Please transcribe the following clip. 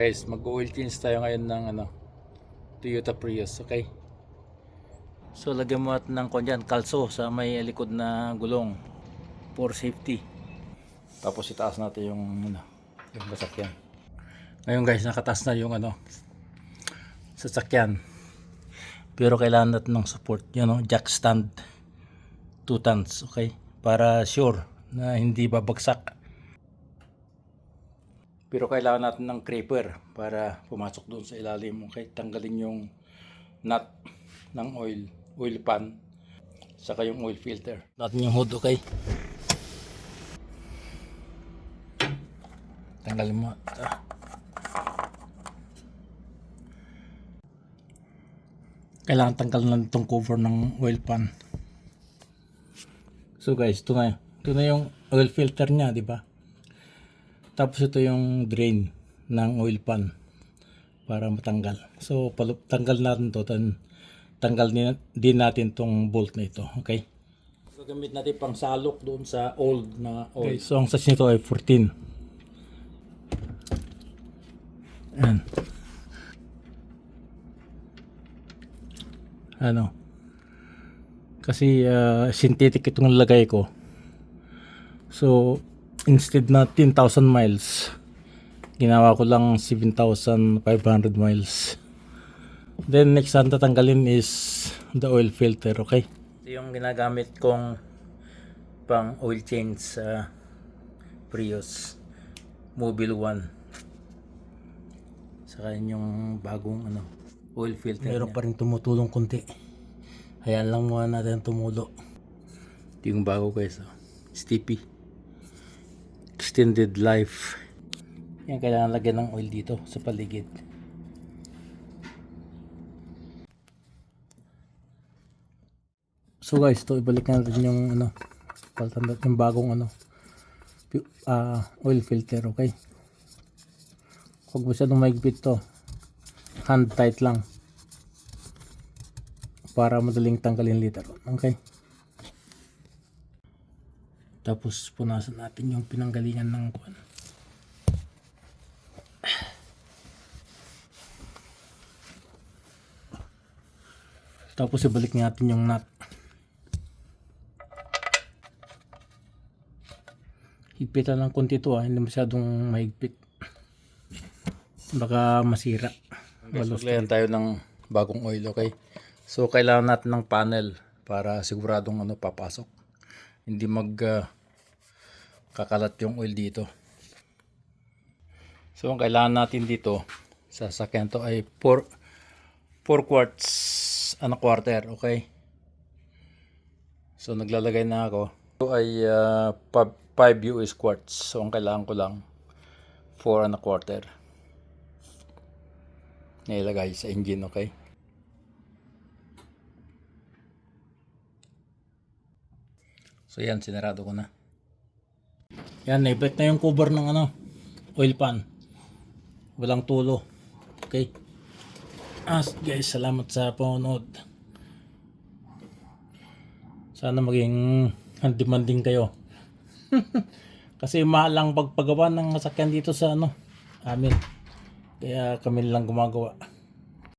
Guys, mag-oil change tayo ngayon ng Toyota Prius, okay? So lagyan mo natin ng dyan, kalso sa may likod na gulong for safety. Tapos itaas natin yung yung sasakyan. Ngayon guys, nakataas na yung sasakyan. Pero kailangan natin ng support, jack stand 2 tons, okay? Para sure na hindi babagsak. Pero kailangan natin ng creeper para pumasok doon sa ilalim. Okay? Tanggalin yung nut ng oil pan, saka yung oil filter. Natin yung hood, okay? Tanggalin mo. Kailangan tanggalin lang itong cover ng oil pan. So guys, ito na yung oil filter niya, di ba? Tapos ito yung drain ng oil pan para matanggal. So tanggal natin to, tanggal din natin tong bolt na ito, okay? Gagamit natin pang salok doon sa old na oil. Okay, so ang size nito ay 14. Ayan. Kasi synthetic itong lagay ko. So instead na 10,000 miles, ginawa ko lang 7,500 miles. Then next na tatanggalin is the oil filter, okay? Ito yung ginagamit kong pang oil change sa Prius Mobile 1. Saka yung bagong oil filter. Meron pa rin tumutulong konti. Hayaan lang muna natin tumulo. Ito yung bago guys, Stippy extended life. Yan, kailangan lagyan ng oil dito sa paligid. So guys, ito ibalik natin yung palitan natin yung bagong oil filter, okay? Huwag masyadong maigpit to, hand tight lang para madaling tanggalin later on, okay? Tapos punasan natin yung pinanggalingan ng kuwan. Tapos ibalik natin yung nut. Higpitan ng konti ito, hindi masyadong mahigpit. Baka masira. Maglayan tayo ng bagong oil, okay? So kailangan natin ng panel para siguradong papasok. Hindi kakalat yung oil dito. So ang kailangan natin dito sa sasakyan to ay 4 quarts and a quarter, okay? So naglalagay na ako. Ito ay 5 US quarts. So ang kailangan ko lang 4 and a quarter na ilagay sa engine, okay? So yan, sinarado ko na. Yan, naibalik na yung cover ng oil pan. Walang tulo. Okay. Guys, salamat sa panonood. Sana maging demanding kayo. Kasi mahal lang pagpagawa ng sasakyan dito sa amin. Kaya kami lang gumagawa.